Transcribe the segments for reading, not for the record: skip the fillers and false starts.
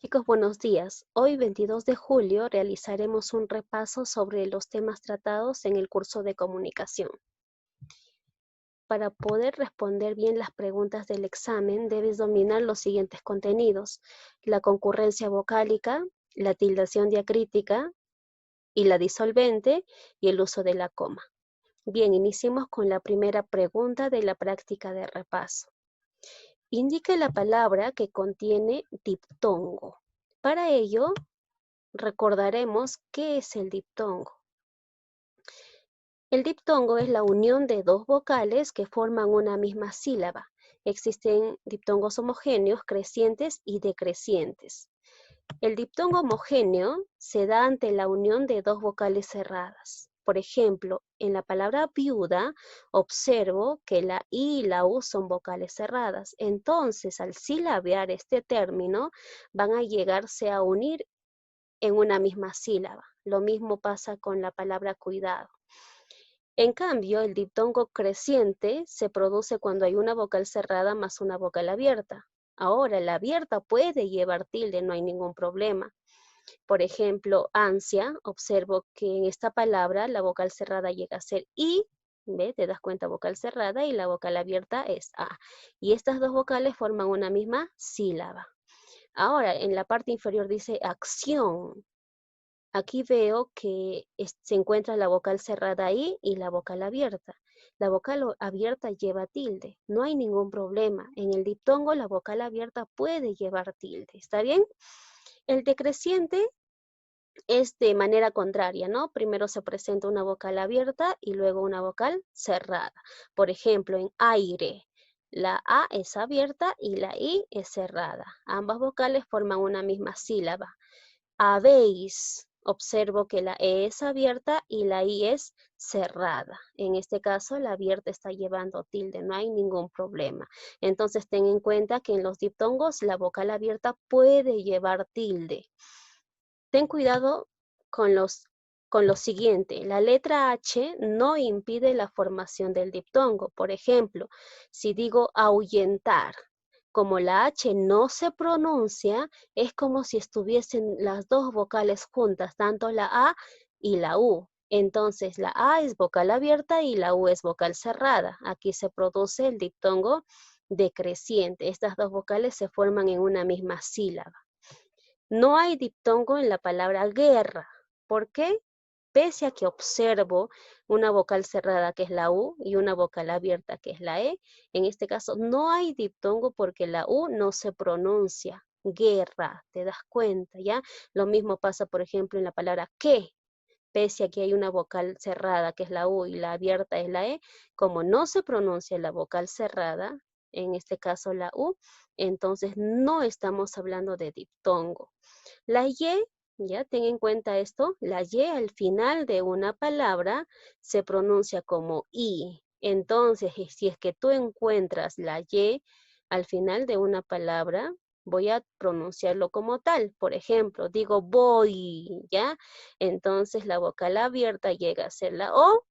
Chicos, buenos días. Hoy, 22 de julio, realizaremos un repaso sobre los temas tratados en el curso de comunicación. Para poder responder bien las preguntas del examen, debes dominar los siguientes contenidos: la concurrencia vocálica, la tildación diacrítica y la disolvente y el uso de la coma. Bien, iniciemos con la primera pregunta de la práctica de repaso. Indique la palabra que contiene diptongo. Para ello, recordaremos qué es el diptongo. El diptongo es la unión de dos vocales que forman una misma sílaba. Existen diptongos homogéneos, crecientes y decrecientes. El diptongo homogéneo se da ante la unión de dos vocales cerradas. Por ejemplo, en la palabra viuda, observo que la I y la U son vocales cerradas. Entonces, al silabear este término, van a llegarse a unir en una misma sílaba. Lo mismo pasa con la palabra cuidado. En cambio, el diptongo creciente se produce cuando hay una vocal cerrada más una vocal abierta. Ahora, la abierta puede llevar tilde, no hay ningún problema. Por ejemplo, ansia, observo que en esta palabra la vocal cerrada llega a ser I, ¿ve? Te das cuenta, vocal cerrada, y la vocal abierta es A. Y estas dos vocales forman una misma sílaba. Ahora, en la parte inferior dice acción. Aquí veo que se encuentra la vocal cerrada ahí y la vocal abierta. La vocal abierta lleva tilde, no hay ningún problema. En el diptongo la vocal abierta puede llevar tilde, ¿está bien? El decreciente es de manera contraria, ¿no? Primero se presenta una vocal abierta y luego una vocal cerrada. Por ejemplo, en aire, la A es abierta y la I es cerrada. Ambas vocales forman una misma sílaba. Habéis, observo que la E es abierta y la I es cerrada. En este caso, la abierta está llevando tilde, no hay ningún problema. Entonces, ten en cuenta que en los diptongos la vocal abierta puede llevar tilde. Ten cuidado con lo siguiente. La letra H no impide la formación del diptongo. Por ejemplo, si digo ahuyentar, como la H no se pronuncia, es como si estuviesen las dos vocales juntas, tanto la A y la U. Entonces, la A es vocal abierta y la U es vocal cerrada. Aquí se produce el diptongo decreciente. Estas dos vocales se forman en una misma sílaba. No hay diptongo en la palabra guerra. ¿Por qué? Pese a que observo una vocal cerrada que es la U y una vocal abierta que es la E, en este caso no hay diptongo porque la U no se pronuncia. Guerra, ¿te das cuenta? ¿Ya? Lo mismo pasa, por ejemplo, en la palabra que. Pese a que hay una vocal cerrada que es la U y la abierta es la E, como no se pronuncia la vocal cerrada, en este caso la U, entonces no estamos hablando de diptongo. La Y, ya ten en cuenta esto, la Y al final de una palabra se pronuncia como I. Entonces, si es que tú encuentras la Y al final de una palabra, voy a pronunciarlo como tal. Por ejemplo, digo voy, ¿ya? Entonces la vocal abierta llega a ser la O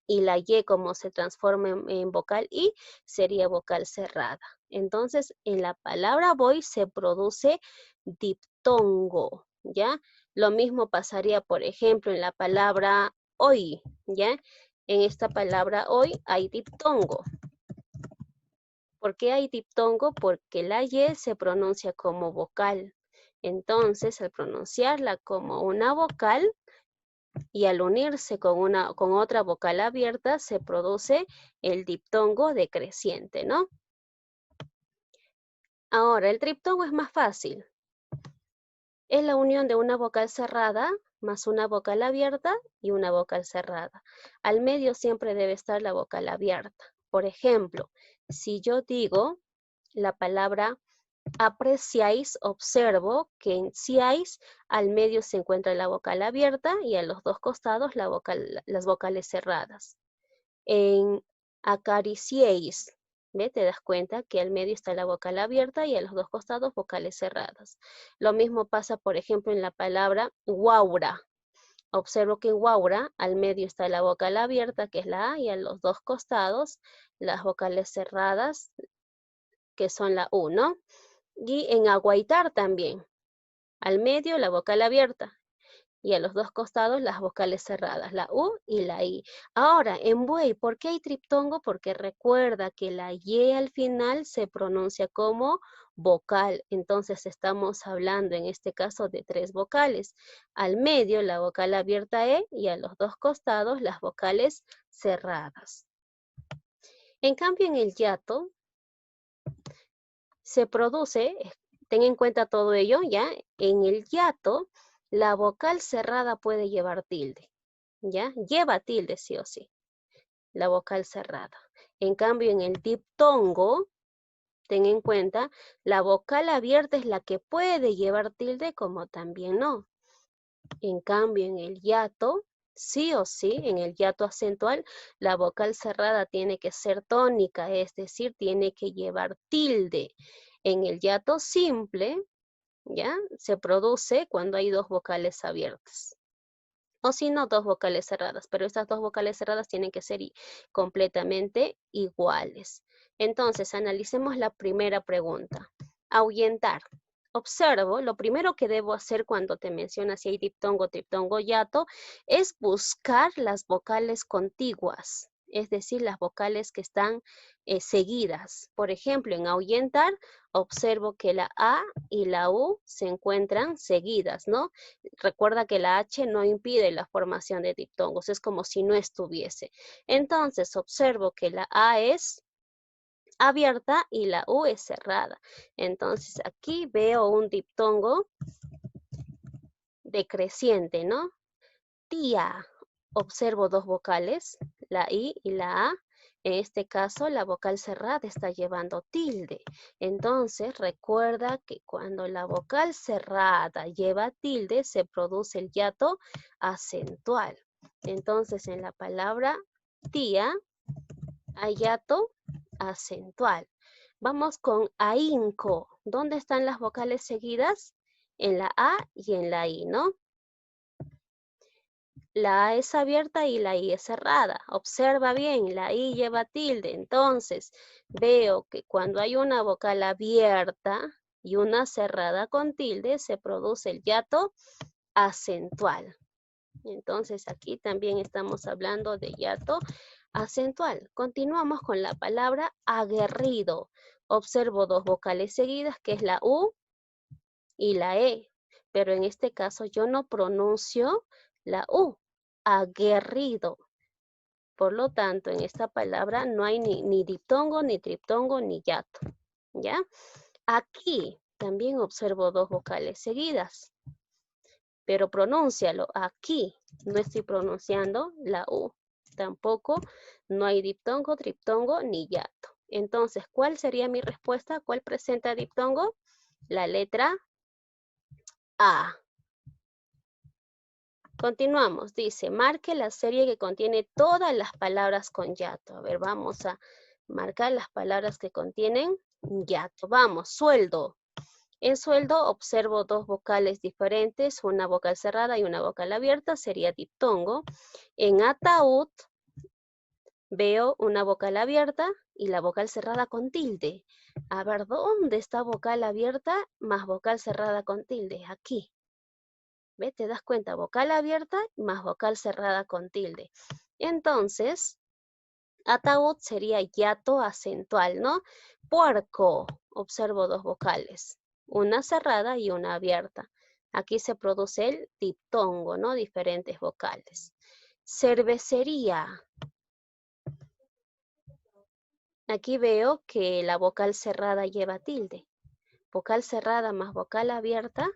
y la Y como se transforma en vocal I sería vocal cerrada. Entonces en la palabra voy se produce diptongo, ¿ya? Lo mismo pasaría, por ejemplo, en la palabra hoy, ¿ya? En esta palabra hoy hay diptongo. ¿Por qué hay diptongo? Porque la Y se pronuncia como vocal. Entonces, al pronunciarla como una vocal, y al unirse con otra vocal abierta se produce el diptongo decreciente, ¿no? Ahora, el triptongo es más fácil. Es la unión de una vocal cerrada más una vocal abierta y una vocal cerrada. Al medio siempre debe estar la vocal abierta. Por ejemplo, si yo digo la palabra apreciáis, observo que en ciáis al medio se encuentra la vocal abierta y a los dos costados las vocales cerradas. En acariciéis, ¿ve? Te das cuenta que al medio está la vocal abierta y a los dos costados vocales cerradas. Lo mismo pasa, por ejemplo, en la palabra guaura. Observo que en guaura al medio está la vocal abierta, que es la A, y a los dos costados las vocales cerradas, que son la U, ¿no? Y en aguaitar también. Al medio la vocal abierta y a los dos costados las vocales cerradas, la U y la I. Ahora, en buey, ¿por qué hay triptongo? Porque recuerda que la Y al final se pronuncia como vocal. Entonces estamos hablando en este caso de 3 vocales. Al medio la vocal abierta E y a los dos costados las vocales cerradas. En cambio, en el yato se produce, ten en cuenta todo ello, ¿ya? En el yato, la vocal cerrada puede llevar tilde, ¿ya? Lleva tilde sí o sí, la vocal cerrada. En cambio, en el diptongo, ten en cuenta, la vocal abierta es la que puede llevar tilde como también no. En cambio, en el hiato, sí o sí, en el hiato acentual, la vocal cerrada tiene que ser tónica, es decir, tiene que llevar tilde. En el hiato simple, ¿ya? Se produce cuando hay dos vocales abiertas. O si no, dos vocales cerradas, pero estas dos vocales cerradas tienen que ser completamente iguales. Entonces, analicemos la primera pregunta. Ahuyentar. Observo, lo primero que debo hacer cuando te menciona si hay diptongo, triptongo, hiato, es buscar las vocales contiguas, es decir, las vocales que están seguidas. Por ejemplo, en ahuyentar, observo que la A y la U se encuentran seguidas, ¿no? Recuerda que la H no impide la formación de diptongos, es como si no estuviese. Entonces, observo que la A es abierta y la U es cerrada. Entonces, aquí veo un diptongo decreciente, ¿no? Tía. Observo dos vocales, la I y la A. En este caso, la vocal cerrada está llevando tilde. Entonces, recuerda que cuando la vocal cerrada lleva tilde, se produce el hiato acentual. Entonces, en la palabra tía, hay hiato acentual. Vamos con ahínco. ¿Dónde están las vocales seguidas? En la A y en la I, ¿no? La A es abierta y la I es cerrada. Observa bien, la I lleva tilde. Entonces, veo que cuando hay una vocal abierta y una cerrada con tilde, se produce el hiato acentual. Entonces, aquí también estamos hablando de hiato acentual. Continuamos con la palabra aguerrido. Observo dos vocales seguidas, que es la U y la E. Pero en este caso yo no pronuncio la U. Aguerrido. Por lo tanto, en esta palabra no hay ni diptongo, ni triptongo, ni hiato. ¿Ya? Aquí también observo dos vocales seguidas. Pero pronúncialo aquí. No estoy pronunciando la U. Tampoco no hay diptongo, triptongo, ni hiato. Entonces, ¿cuál sería mi respuesta? ¿Cuál presenta diptongo? La letra A. Continuamos. Dice, marque la serie que contiene todas las palabras con hiato. A ver, vamos a marcar las palabras que contienen hiato. Vamos, sueldo. En sueldo observo dos vocales diferentes, una vocal cerrada y una vocal abierta, sería diptongo. En ataúd veo una vocal abierta y la vocal cerrada con tilde. A ver, ¿dónde está vocal abierta más vocal cerrada con tilde? Aquí. ¿Ves? Te das cuenta, vocal abierta más vocal cerrada con tilde. Entonces, ataúd sería hiato acentual, ¿no? Puerco, observo dos vocales, una cerrada y una abierta. Aquí se produce el diptongo, ¿no? Diferentes vocales. Cervecería. Aquí veo que la vocal cerrada lleva tilde. Vocal cerrada más vocal abierta.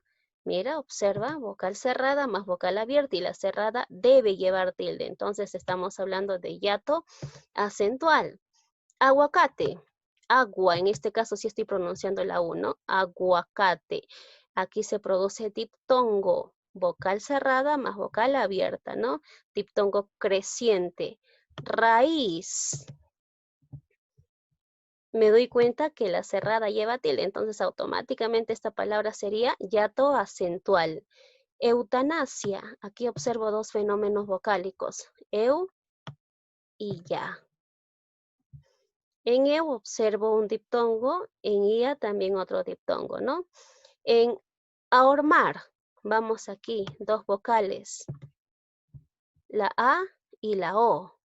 Mira, observa, vocal cerrada más vocal abierta y la cerrada debe llevar tilde. Entonces estamos hablando de hiato acentual. Aguacate. Agua, en este caso sí estoy pronunciando la U, ¿no? Aguacate. Aquí se produce diptongo. Vocal cerrada más vocal abierta, ¿no? Diptongo creciente. Raíz. Me doy cuenta que la cerrada lleva tilde, entonces automáticamente esta palabra sería hiato acentual. Eutanasia, aquí observo dos fenómenos vocálicos, eu y ya. En eu observo un diptongo, en ia también otro diptongo, ¿no? En Ahormar. Vamos aquí, dos vocales. La A y la O.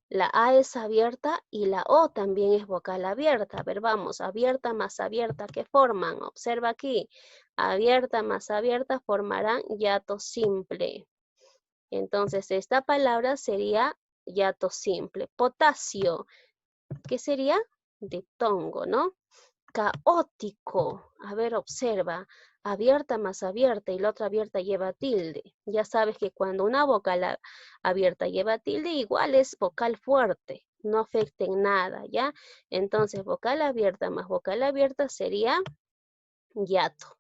La A es abierta y la O también es vocal abierta. A ver, vamos, abierta más abierta, ¿qué forman? Observa aquí. Abierta más abierta formarán hiato simple. Entonces, esta palabra sería hiato simple. Potasio, ¿qué sería? Diptongo, ¿no? Caótico. A ver, observa. Abierta más abierta y la otra abierta lleva tilde. Ya sabes que cuando una vocal abierta lleva tilde, igual es vocal fuerte. No afecta en nada, ¿ya? Entonces, vocal abierta más vocal abierta sería hiato.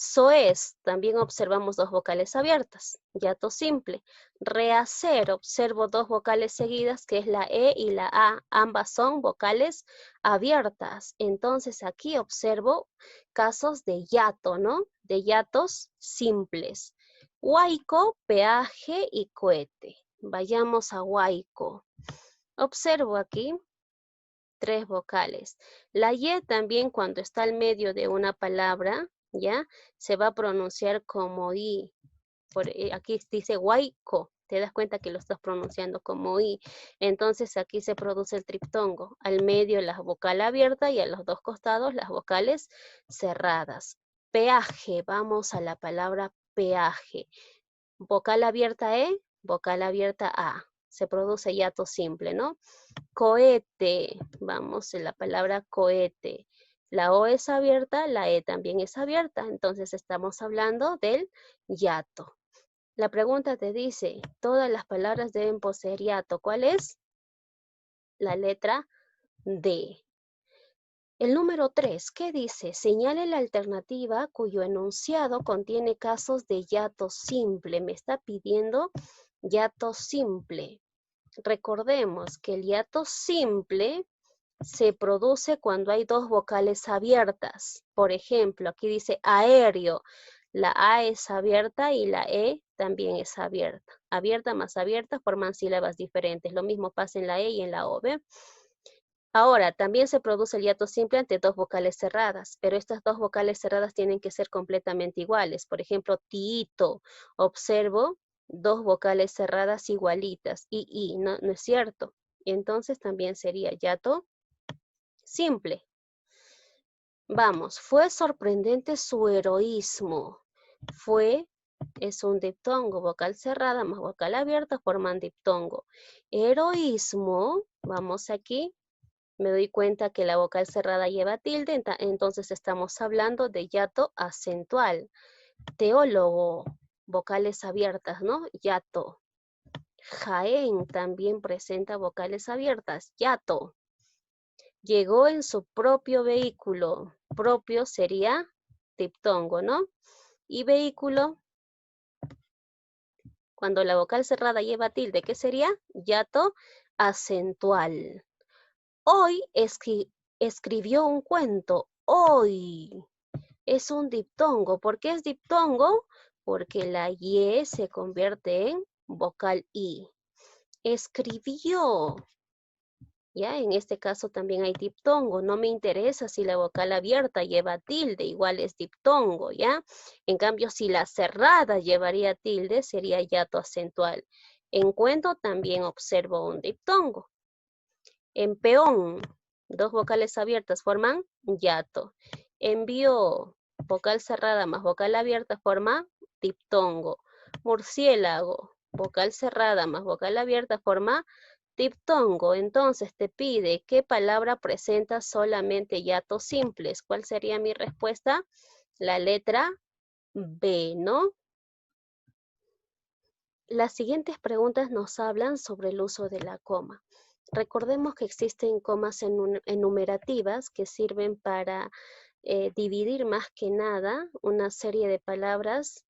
Soez, también observamos dos vocales abiertas. Hiato simple. Rehacer, observo dos vocales seguidas, que es la E y la A. Ambas son vocales abiertas. Entonces aquí observo casos de hiato, ¿no? De hiatos simples. Huaico, peaje y cohete. Vayamos a huaico. Observo aquí tres vocales. La Y también cuando está al medio de una palabra, ¿ya? Se va a pronunciar como I. Aquí dice huaico. Te das cuenta que lo estás pronunciando como I. Entonces aquí se produce el triptongo. Al medio la vocal abierta y a los dos costados las vocales cerradas. Peaje. Vamos a la palabra peaje. Vocal abierta E, vocal abierta A. Se produce hiato simple, ¿no? Cohete, vamos en la palabra cohete. La O es abierta, la E también es abierta, entonces estamos hablando del hiato. La pregunta te dice, todas las palabras deben poseer hiato. ¿Cuál es? La letra D. El número 3, ¿qué dice? Señale la alternativa cuyo enunciado contiene casos de hiato simple. Me está pidiendo hiato simple. Recordemos que el hiato simple se produce cuando hay dos vocales abiertas. Por ejemplo, aquí dice aéreo. La A es abierta y la E también es abierta. Abierta más abierta forman sílabas diferentes. Lo mismo pasa en la E y en la O, ¿ve? Ahora, también se produce el hiato simple ante dos vocales cerradas, pero estas dos vocales cerradas tienen que ser completamente iguales. Por ejemplo, tiito. Observo dos vocales cerradas igualitas. Y, no es cierto. Entonces también sería hiato simple. Vamos, fue sorprendente su heroísmo. Fue es un diptongo, vocal cerrada más vocal abierta forman diptongo. Heroísmo, vamos aquí, me doy cuenta que la vocal cerrada lleva tilde, entonces estamos hablando de hiato acentual. Teólogo, vocales abiertas, ¿no? Hiato. Jaén también presenta vocales abiertas, hiato. Llegó en su propio vehículo. Propio sería diptongo, ¿no? Y vehículo, cuando la vocal cerrada lleva tilde, ¿qué sería? Hiato acentual. Hoy escribió un cuento. Hoy es un diptongo. ¿Por qué es diptongo? Porque la Y se convierte en vocal I. Escribió. ¿Ya? En este caso también hay diptongo. No me interesa si la vocal abierta lleva tilde, igual es diptongo, ¿ya? En cambio, si la cerrada llevaría tilde, sería hiato acentual. En cuento también observo un diptongo. En peón, dos vocales abiertas forman hiato. Envió, vocal cerrada más vocal abierta forma diptongo. Murciélago, vocal cerrada más vocal abierta forma diptongo. Entonces te pide qué palabra presenta solamente hiatos simples. ¿Cuál sería mi respuesta? La letra B, ¿no? Las siguientes preguntas nos hablan sobre el uso de la coma. Recordemos que existen comas enumerativas que sirven para dividir más que nada una serie de palabras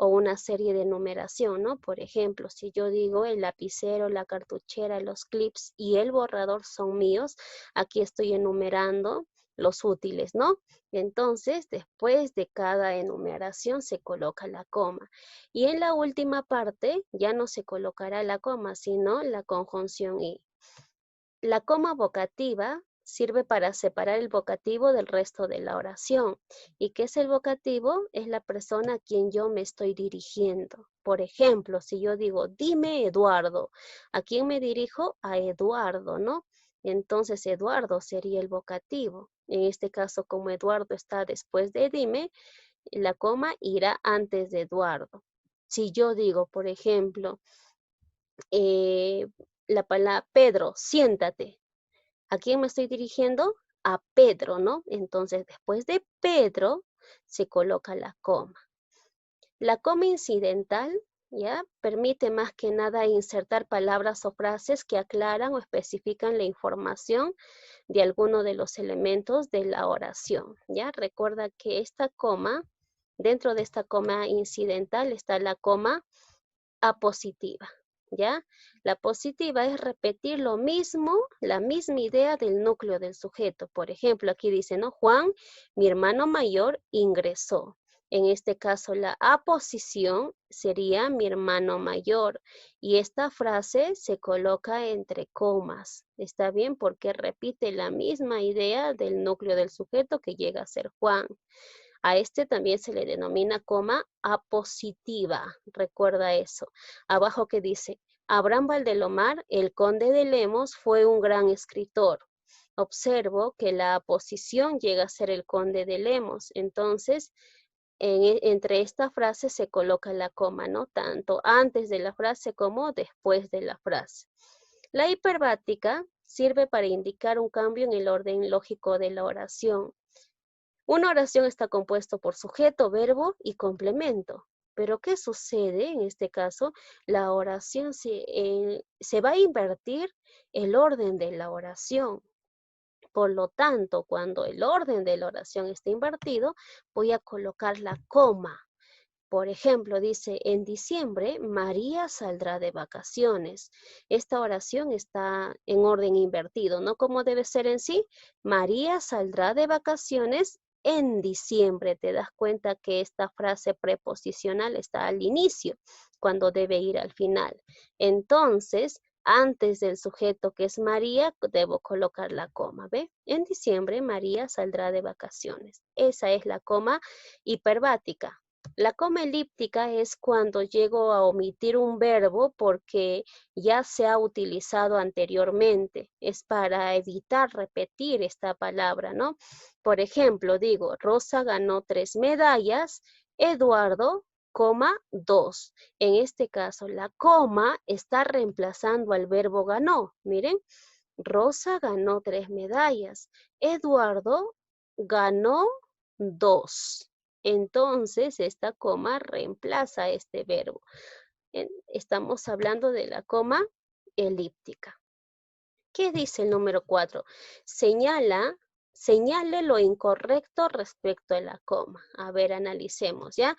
o una serie de numeración, ¿no? Por ejemplo, si yo digo el lapicero, la cartuchera, los clips y el borrador son míos, aquí estoy enumerando los útiles, ¿no? Entonces, después de cada enumeración se coloca la coma. Y en la última parte ya no se colocará la coma, sino la conjunción y. La coma vocativa sirve para separar el vocativo del resto de la oración. ¿Y qué es el vocativo? Es la persona a quien yo me estoy dirigiendo. Por ejemplo, si yo digo, dime Eduardo, ¿a quién me dirijo? A Eduardo, ¿no? Entonces Eduardo sería el vocativo. En este caso, como Eduardo está después de dime, la coma irá antes de Eduardo. Si yo digo, por ejemplo, la palabra Pedro, siéntate. ¿A quién me estoy dirigiendo? A Pedro, ¿no? Entonces, después de Pedro, se coloca la coma. La coma incidental, ¿ya? Permite más que nada insertar palabras o frases que aclaran o especifican la información de alguno de los elementos de la oración, ¿ya? Recuerda que esta coma, dentro de esta coma incidental está la coma apositiva, ¿ya? La positiva es repetir lo mismo, la misma idea del núcleo del sujeto. Por ejemplo, aquí dice, ¿no? Juan, mi hermano mayor, ingresó. En este caso, la aposición sería mi hermano mayor. Y esta frase se coloca entre comas. ¿Está bien? Porque repite la misma idea del núcleo del sujeto que llega a ser Juan. A este también se le denomina coma apositiva. Recuerda eso. Abajo que dice, Abraham Valdelomar, el conde de Lemos, fue un gran escritor. Observo que la aposición llega a ser el conde de Lemos. Entonces, entre esta frase se coloca la coma, ¿no? Tanto antes de la frase como después de la frase. La hiperbática sirve para indicar un cambio en el orden lógico de la oración. Una oración está compuesta por sujeto, verbo y complemento. Pero ¿qué sucede en este caso? La oración se va a invertir el orden de la oración. Por lo tanto, cuando el orden de la oración está invertido, voy a colocar la coma. Por ejemplo, dice, en diciembre María saldrá de vacaciones. Esta oración está en orden invertido, ¿no? Como debe ser en sí, María saldrá de vacaciones en diciembre. Te das cuenta que esta frase preposicional está al inicio, cuando debe ir al final. Entonces, antes del sujeto que es María, debo colocar la coma, ¿ve? En diciembre María saldrá de vacaciones. Esa es la coma hiperbática. La coma elíptica es cuando llego a omitir un verbo porque ya se ha utilizado anteriormente. Es para evitar repetir esta palabra, ¿no? Por ejemplo, digo, Rosa ganó 3 medallas, Eduardo, 2. En este caso, la coma está reemplazando al verbo ganó. Miren, Rosa ganó 3 medallas, Eduardo ganó 2. Entonces, esta coma reemplaza este verbo. Estamos hablando de la coma elíptica. ¿Qué dice el número 4? Señale lo incorrecto respecto a la coma. A ver, analicemos, ¿ya?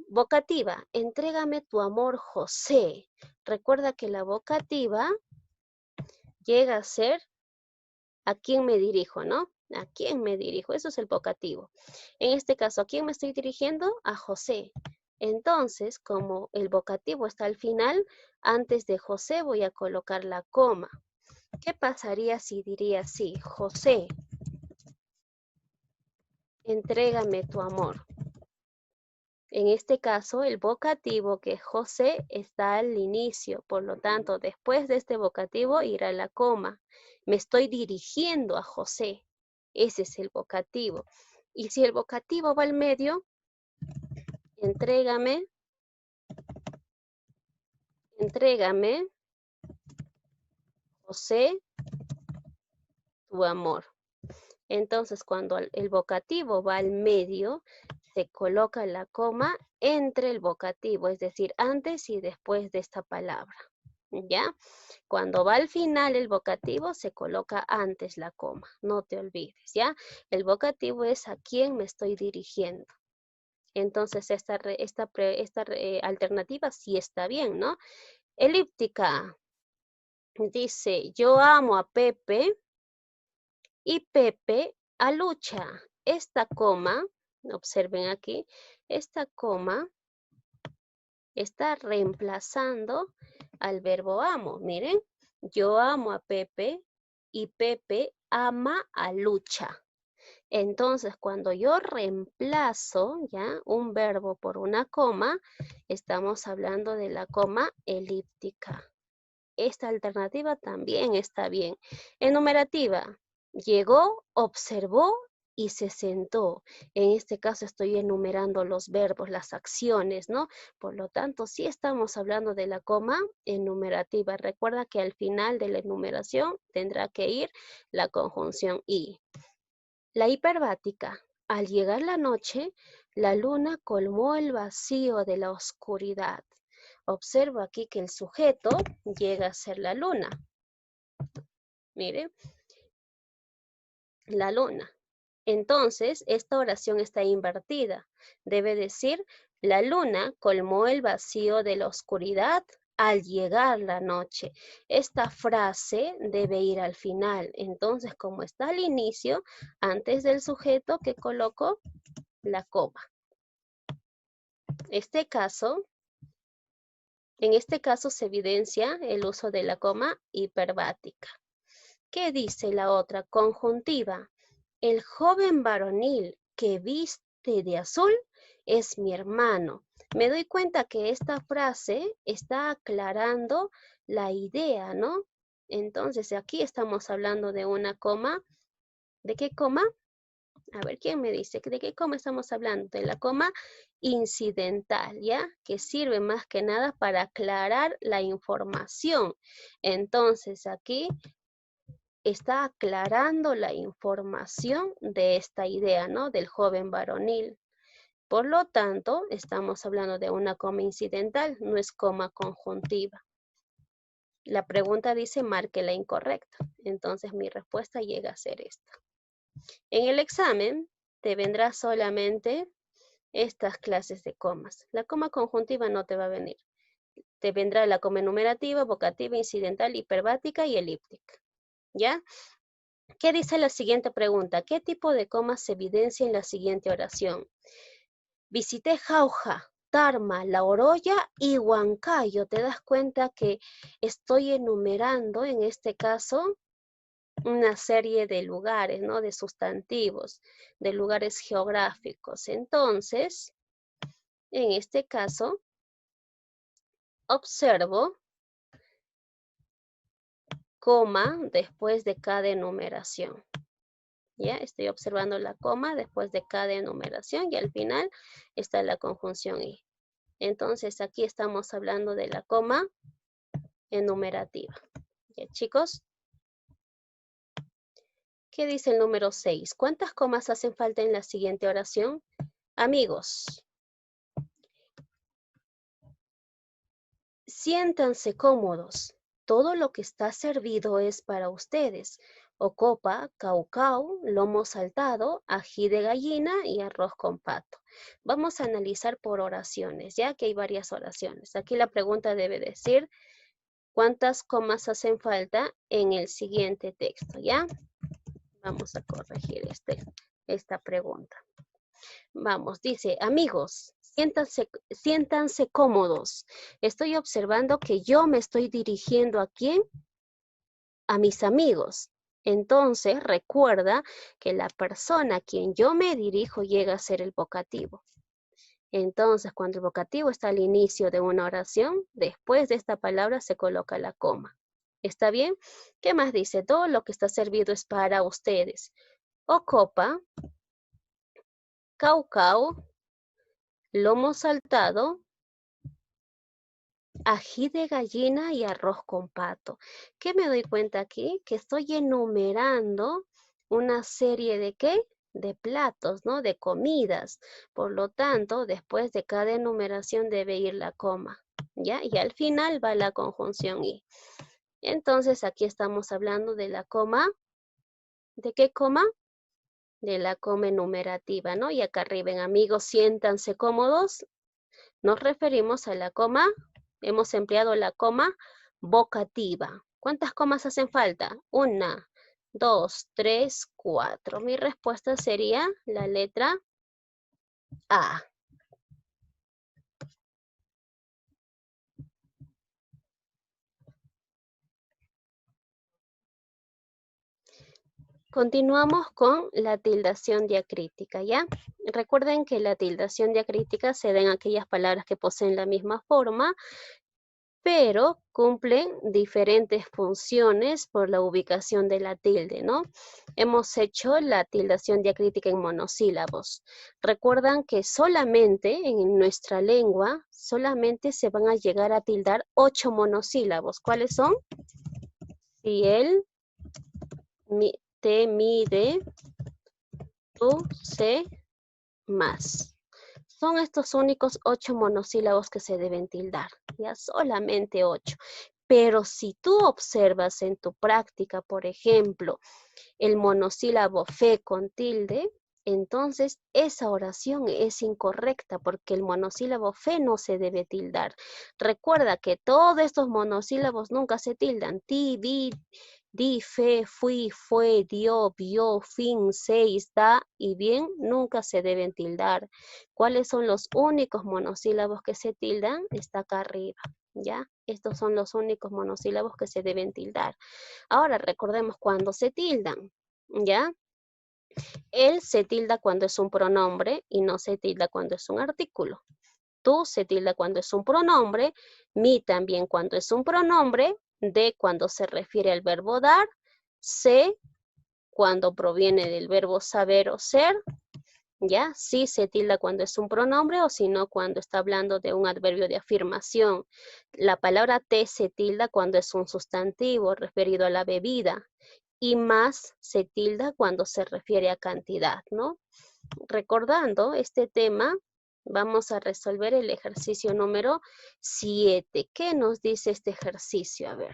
Vocativa, entrégame tu amor, José. Recuerda que la vocativa llega a ser ¿a quién me dirijo, no? ¿A quién me dirijo? Eso es el vocativo. En este caso, ¿a quién me estoy dirigiendo? A José. Entonces, como el vocativo está al final, antes de José voy a colocar la coma. ¿Qué pasaría si diría así? José, entrégame tu amor. En este caso, el vocativo que es José está al inicio. Por lo tanto, después de este vocativo irá la coma. Me estoy dirigiendo a José. Ese es el vocativo. Y si el vocativo va al medio, entrégame, José, tu amor. Entonces, cuando el vocativo va al medio, se coloca la coma entre el vocativo, es decir, antes y después de esta palabra. ¿Ya? Cuando va al final el vocativo, se coloca antes la coma. No te olvides, ¿ya? El vocativo es a quién me estoy dirigiendo. Entonces, esta alternativa sí está bien, ¿no? Elíptica. Dice, yo amo a Pepe y Pepe a Lucha. Esta coma, observen aquí, esta coma está reemplazando al verbo amo. Miren, yo amo a Pepe y Pepe ama a Lucha. Entonces, cuando yo reemplazo ya un verbo por una coma, estamos hablando de la coma elíptica. Esta alternativa también está bien. Enumerativa, llegó, observó y se sentó. En este caso estoy enumerando los verbos, las acciones, ¿no? Por lo tanto, sí estamos hablando de la coma enumerativa. Recuerda que al final de la enumeración tendrá que ir la conjunción y. La hiperbática. Al llegar la noche, la luna colmó el vacío de la oscuridad. Observo aquí que el sujeto llega a ser la luna. Mire, la luna. Entonces, esta oración está invertida. Debe decir, la luna colmó el vacío de la oscuridad al llegar la noche. Esta frase debe ir al final. Entonces, como está al inicio, antes del sujeto, ¿qué coloco? La coma. En este caso se evidencia el uso de la coma hiperbática. ¿Qué dice la otra? Conjuntiva. El joven varonil que viste de azul es mi hermano. Me doy cuenta que esta frase está aclarando la idea, ¿no? Entonces aquí estamos hablando de una coma. ¿De qué coma? A ver, ¿quién me dice? ¿De qué coma estamos hablando? De la coma incidental, ¿ya? Que sirve más que nada para aclarar la información. Entonces, aquí está aclarando la información de esta idea, ¿no? Del joven varonil. Por lo tanto, estamos hablando de una coma incidental, no es coma conjuntiva. La pregunta dice marque la incorrecta. Entonces, mi respuesta llega a ser esta. En el examen te vendrá solamente estas clases de comas. La coma conjuntiva no te va a venir. Te vendrá la coma enumerativa, vocativa, incidental, hiperbática y elíptica. ¿Ya? ¿Qué dice la siguiente pregunta? ¿Qué tipo de coma se evidencia en la siguiente oración? Visité Jauja, Tarma, La Oroya y Huancayo. ¿Te das cuenta que estoy enumerando en este caso una serie de lugares, ¿no? De sustantivos, de lugares geográficos. Entonces, en este caso, observo coma después de cada enumeración. ¿Ya? Estoy observando la coma después de cada enumeración y al final está la conjunción y. Entonces, aquí estamos hablando de la coma enumerativa. ¿Ya, chicos? ¿Qué dice el número 6? ¿Cuántas comas hacen falta en la siguiente oración? Amigos, siéntanse cómodos. Todo lo que está servido es para ustedes. Ocopa, caucao, lomo saltado, ají de gallina y arroz con pato. Vamos a analizar por oraciones, ya que hay varias oraciones. Aquí la pregunta debe decir, ¿cuántas comas hacen falta en el siguiente texto? ¿Ya? Vamos a corregir esta pregunta. Vamos, dice, amigos, siéntanse cómodos. Estoy observando que yo me estoy dirigiendo ¿a quién? A mis amigos. Entonces, recuerda que la persona a quien yo me dirijo llega a ser el vocativo. Entonces, cuando el vocativo está al inicio de una oración, después de esta palabra se coloca la coma. ¿Está bien? ¿Qué más dice? Todo lo que está servido es para ustedes. Ocopa, caucao, lomo saltado, ají de gallina y arroz con pato. ¿Qué me doy cuenta aquí? Que estoy enumerando una serie de ¿qué? De platos, ¿no? De comidas. Por lo tanto, después de cada enumeración debe ir la coma, ¿ya? Y al final va la conjunción y. Entonces, aquí estamos hablando de la coma. ¿De qué coma? De la coma enumerativa, ¿no? Y acá arriba en amigos, siéntanse cómodos. Nos referimos a la coma, hemos empleado la coma vocativa. ¿Cuántas comas hacen falta? 1, 2, 3, 4. Mi respuesta sería la letra A. Continuamos con la tildación diacrítica, ¿ya? Recuerden que la tildación diacrítica se da en aquellas palabras que poseen la misma forma, pero cumplen diferentes funciones por la ubicación de la tilde, ¿no? Hemos hecho la tildación diacrítica en monosílabos. Recuerdan que solamente en nuestra lengua, solamente se van a llegar a tildar 8 monosílabos. ¿Cuáles son? Si él te mide, tú se más. Son estos únicos 8 monosílabos que se deben tildar, ya solamente 8. Pero si tú observas en tu práctica, por ejemplo, el monosílabo fe con tilde, entonces esa oración es incorrecta porque el monosílabo fe no se debe tildar. Recuerda que todos estos monosílabos nunca se tildan. Ti, di, fe, fui, fue, dio, vio, fin, seis, da y bien nunca se deben tildar. ¿Cuáles son los únicos monosílabos que se tildan? Está acá arriba, ¿ya? Estos son los únicos monosílabos que se deben tildar. Ahora recordemos cuándo se tildan, ¿ya? Él se tilda cuando es un pronombre y no se tilda cuando es un artículo. Tú se tilda cuando es un pronombre, mi también cuando es un pronombre, de cuando se refiere al verbo dar, se cuando proviene del verbo saber o ser, ¿ya? Sí se tilda cuando es un pronombre o si no cuando está hablando de un adverbio de afirmación. La palabra te se tilda cuando es un sustantivo referido a la bebida y más se tilda cuando se refiere a cantidad, ¿no? Recordando este tema, vamos a resolver el ejercicio número 7. ¿Qué nos dice este ejercicio? A ver.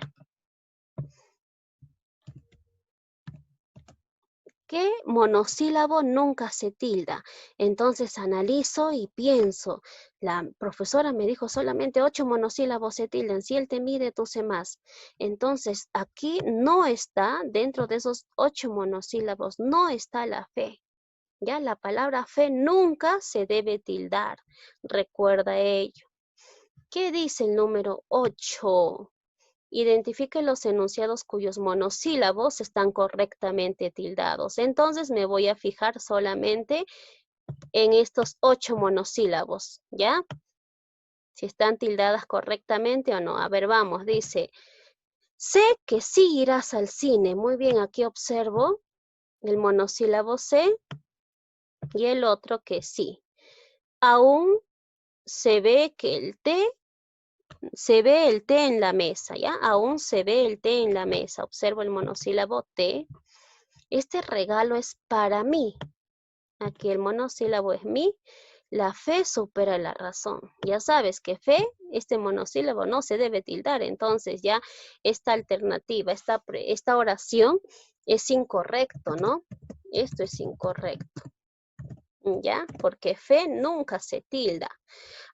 ¿Qué monosílabo nunca se tilda? Entonces analizo y pienso. La profesora me dijo solamente 8 monosílabos se tildan. Si él te mide, tú sé más. Entonces aquí no está, dentro de esos 8 monosílabos, no está la fe. Ya la palabra fe nunca se debe tildar. Recuerda ello. ¿Qué dice el número 8? Identifique los enunciados cuyos monosílabos están correctamente tildados. Entonces me voy a fijar solamente en estos 8 monosílabos, ¿ya? Si están tildadas correctamente o no. A ver, vamos, dice, sé que sí irás al cine. Muy bien, aquí observo el monosílabo sé y el otro que sí. Aún se ve que el té, se ve el té en la mesa, ¿ya? Aún se ve el té en la mesa. Observo el monosílabo té. Este regalo es para mí. Aquí el monosílabo es mi. La fe supera la razón. Ya sabes que fe, este monosílabo no se debe tildar. Entonces ya esta alternativa, esta oración es incorrecto, ¿no? Esto es incorrecto. ¿Ya? Porque fe nunca se tilda.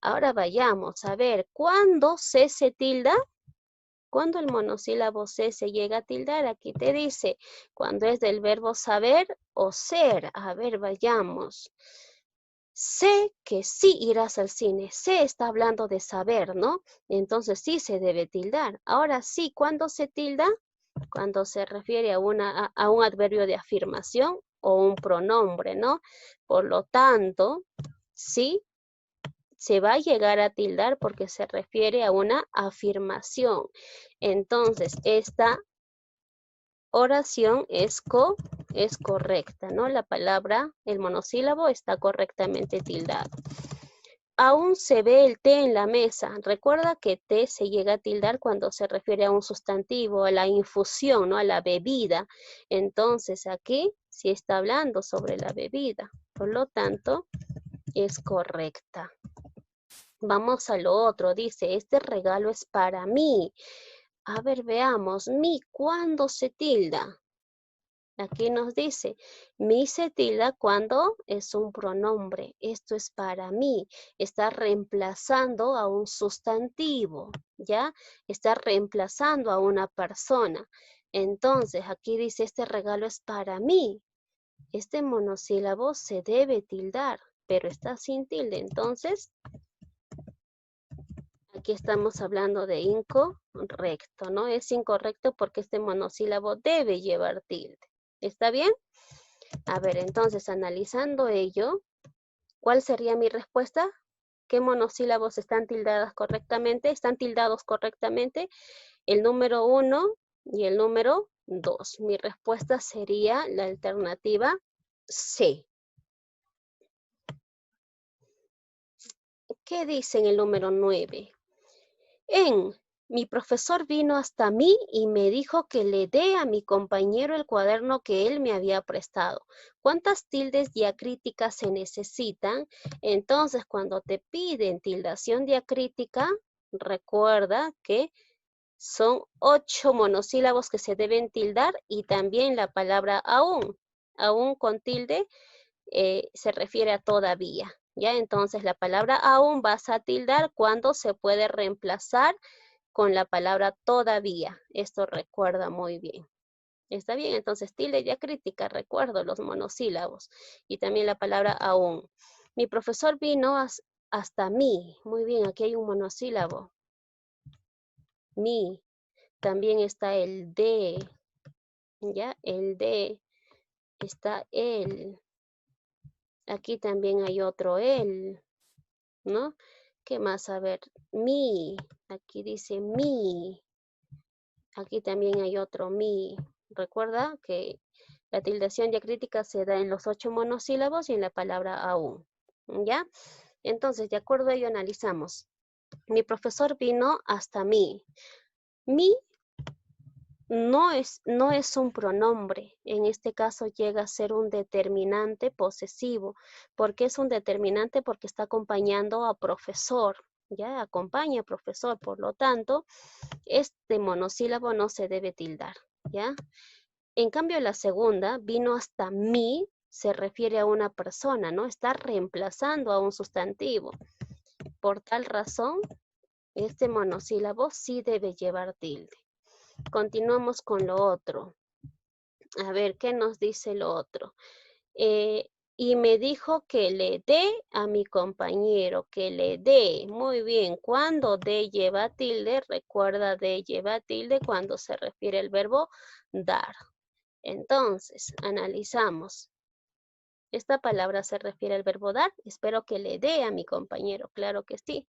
Ahora vayamos a ver, ¿cuándo se tilda? Cuando el monosílabo se llega a tildar, aquí te dice, cuando es del verbo saber o ser. A ver, vayamos. Sé que sí irás al cine. Se está hablando de saber, ¿no? Entonces sí se debe tildar. Ahora sí, ¿cuándo se tilda? Cuando se refiere a un adverbio de afirmación o un pronombre, ¿no? Por lo tanto, sí se va a llegar a tildar porque se refiere a una afirmación. Entonces, esta oración es correcta, ¿no? La palabra, el monosílabo está correctamente tildado. Aún se ve el té en la mesa. Recuerda que té se llega a tildar cuando se refiere a un sustantivo, a la infusión, ¿no? A la bebida. Entonces, aquí sí está hablando sobre la bebida. Por lo tanto, es correcta. Vamos a lo otro, dice, este regalo es para mí. A ver, veamos, mi, ¿cuándo se tilda? Aquí nos dice, mi se tilda cuando es un pronombre. Esto es para mí. Está reemplazando a un sustantivo, ¿ya? Está reemplazando a una persona. Entonces, aquí dice, este regalo es para mí. Este monosílabo se debe tildar, pero está sin tilde. Entonces, aquí estamos hablando de incorrecto, ¿no? Es incorrecto porque este monosílabo debe llevar tilde. ¿Está bien? A ver, entonces, analizando ello, ¿cuál sería mi respuesta? ¿Qué monosílabos están tildados correctamente? Están tildados correctamente el número 1 y el número 2. Mi respuesta sería la alternativa C. ¿Qué dice en el número 9? Mi profesor vino hasta mí y me dijo que le dé a mi compañero el cuaderno que él me había prestado. ¿Cuántas tildes diacríticas se necesitan? Entonces, cuando te piden tildación diacrítica, recuerda que son 8 monosílabos que se deben tildar y también la palabra aún. Aún con tilde se refiere a todavía. ¿Ya? Entonces, la palabra aún vas a tildar cuando se puede reemplazar con la palabra todavía. Esto recuerda muy bien. ¿Está bien? Entonces, tilde diacrítica, recuerdo los monosílabos. Y también la palabra aún. Mi profesor vino hasta mí. Muy bien, aquí hay un monosílabo. Mi. También está el de. ¿Ya? El de. Está el. Aquí también hay otro el. ¿No? ¿Qué más? A ver. Mi. Aquí dice mi. Aquí también hay otro mi. Recuerda que la tildación diacrítica se da en los 8 monosílabos y en la palabra aún. ¿Ya? Entonces, de acuerdo a ello analizamos. Mi profesor vino hasta mí. Mi no es un pronombre. En este caso llega a ser un determinante posesivo. ¿Por qué es un determinante? Porque está acompañando a profesor. ¿Ya? Acompaña a profesor. Por lo tanto, este monosílabo no se debe tildar, ¿ya? En cambio, la segunda, vino hasta mí, se refiere a una persona, ¿no? Está reemplazando a un sustantivo. Por tal razón, este monosílabo sí debe llevar tilde. Continuamos con lo otro. A ver, ¿qué nos dice lo otro? Y me dijo que le dé a mi compañero, que le dé. Muy bien, cuando de lleva tilde, recuerda de lleva tilde cuando se refiere al verbo dar. Entonces, analizamos. Esta palabra se refiere al verbo dar. Espero que le dé a mi compañero. Claro que sí.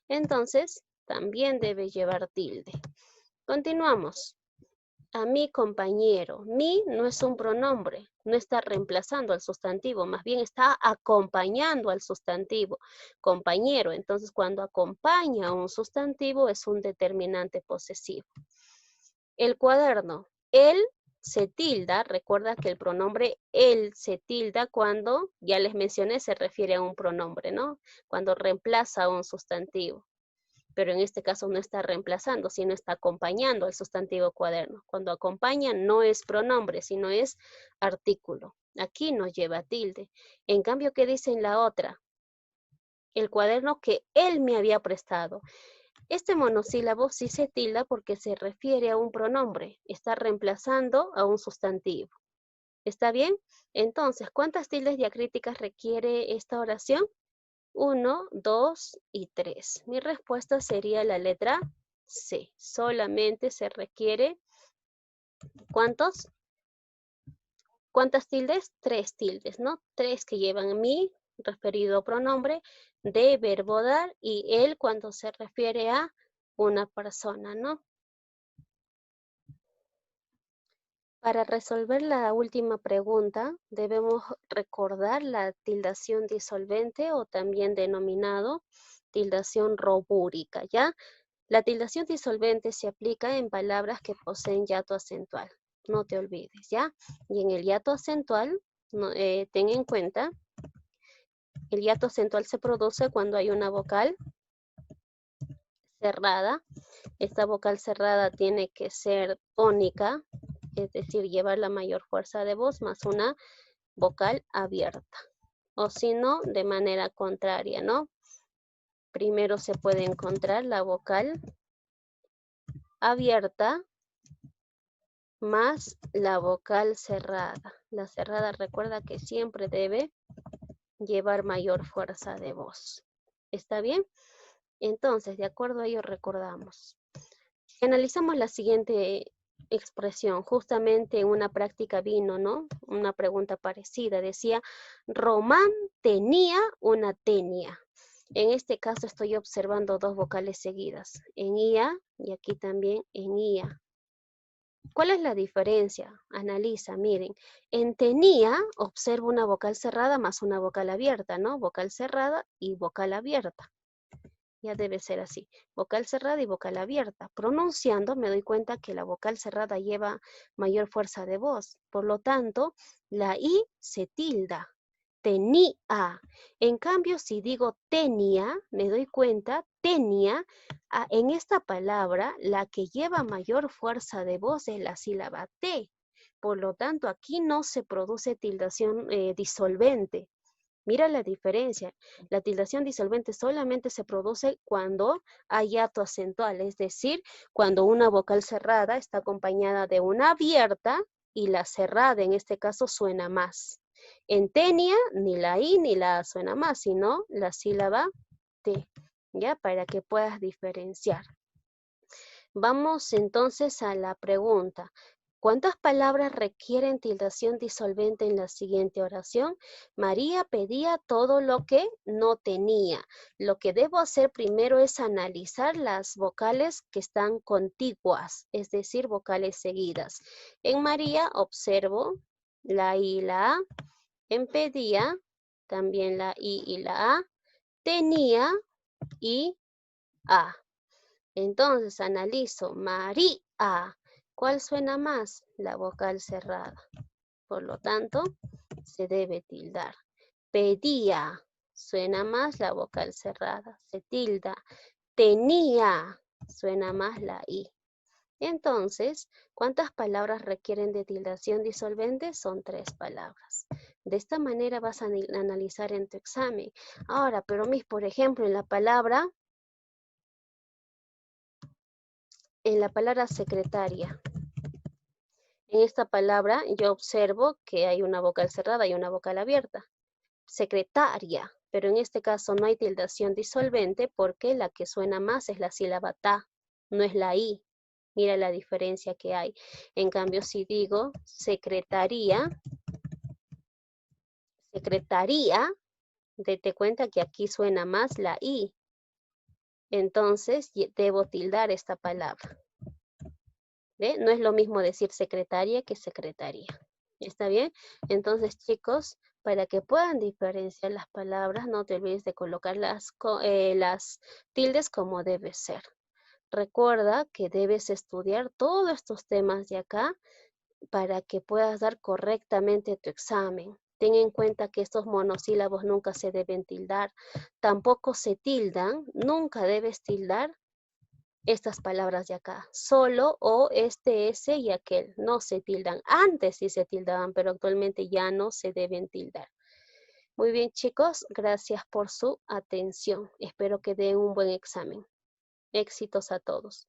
Entonces, también debe llevar tilde. Continuamos. A mi compañero. Mi no es un pronombre, no está reemplazando al sustantivo, más bien está acompañando al sustantivo. Compañero, entonces cuando acompaña a un sustantivo es un determinante posesivo. El cuaderno. Él se tilda, recuerda que el pronombre él se tilda cuando, ya les mencioné, se refiere a un pronombre, ¿no? Cuando reemplaza a un sustantivo. Pero en este caso no está reemplazando, sino está acompañando al sustantivo cuaderno. Cuando acompaña no es pronombre, sino es artículo. Aquí no lleva tilde. En cambio, ¿qué dice en la otra? El cuaderno que él me había prestado. Este monosílabo sí se tilda porque se refiere a un pronombre. Está reemplazando a un sustantivo. ¿Está bien? Entonces, ¿cuántas tildes diacríticas requiere esta oración? 1, 2 y 3. Mi respuesta sería la letra C. Solamente se requiere, ¿cuántos? ¿Cuántas tildes? 3 tildes, ¿no? 3 que llevan mi, referido pronombre, de, verbo dar, y él cuando se refiere a una persona, ¿no? Para resolver la última pregunta, debemos recordar la tildación disolvente o también denominado tildación robúrica, ¿ya? La tildación disolvente se aplica en palabras que poseen hiato acentual. No te olvides, ¿ya? Y en el hiato acentual, ten en cuenta, el hiato acentual se produce cuando hay una vocal cerrada. Esta vocal cerrada tiene que ser tónica, es decir, llevar la mayor fuerza de voz, más una vocal abierta. O si no, de manera contraria, ¿no? Primero se puede encontrar la vocal abierta más la vocal cerrada. La cerrada recuerda que siempre debe llevar mayor fuerza de voz. ¿Está bien? Entonces, de acuerdo a ello recordamos. Si analizamos la siguiente expresión. Justamente en una práctica vino, ¿no? Una pregunta parecida. Decía, Román tenía una tenia. En este caso estoy observando dos vocales seguidas, en IA y aquí también en IA. ¿Cuál es la diferencia? Analiza, miren. En tenía observo una vocal cerrada más una vocal abierta, ¿no? Vocal cerrada y vocal abierta. Ya debe ser así. Vocal cerrada y vocal abierta. Pronunciando me doy cuenta que la vocal cerrada lleva mayor fuerza de voz. Por lo tanto, la I se tilda. Tenía. En cambio, si digo tenía, me doy cuenta, tenía, en esta palabra, la que lleva mayor fuerza de voz es la sílaba T. Por lo tanto, aquí no se produce tildación disolvente. Mira la diferencia. La tildación disolvente solamente se produce cuando hay hiato acentual, es decir, cuando una vocal cerrada está acompañada de una abierta y la cerrada en este caso suena más. En tenia, ni la I ni la A suena más, sino la sílaba T, ¿ya? Para que puedas diferenciar. Vamos entonces a la pregunta. ¿Cuántas palabras requieren tildación disolvente en la siguiente oración? María pedía todo lo que no tenía. Lo que debo hacer primero es analizar las vocales que están contiguas, es decir, vocales seguidas. En María observo la I y la A. En pedía también la I y la A. Tenía y A. Entonces analizo María. ¿Cuál suena más? La vocal cerrada. Por lo tanto, se debe tildar. Pedía. Suena más la vocal cerrada. Se tilda. Tenía. Suena más la I. Entonces, ¿cuántas palabras requieren de tildación disolvente? Son 3 palabras. De esta manera vas a analizar en tu examen. Ahora, pero Miss, por ejemplo, en la palabra secretaria. En esta palabra yo observo que hay una vocal cerrada y una vocal abierta. Secretaria, pero en este caso no hay tildación disolvente porque la que suena más es la sílaba ta, no es la i. Mira la diferencia que hay. En cambio, si digo secretaría, date cuenta que aquí suena más la i. Entonces, debo tildar esta palabra. ¿Ve? No es lo mismo decir secretaria que secretaría. ¿Está bien? Entonces, chicos, para que puedan diferenciar las palabras, no te olvides de colocar las tildes como debe ser. Recuerda que debes estudiar todos estos temas de acá para que puedas dar correctamente tu examen. Ten en cuenta que estos monosílabos nunca se deben tildar, tampoco se tildan, nunca debes tildar estas palabras de acá, solo o este, ese y aquel, no se tildan. Antes sí se tildaban, pero actualmente ya no se deben tildar. Muy bien, chicos, gracias por su atención. Espero que den un buen examen. Éxitos a todos.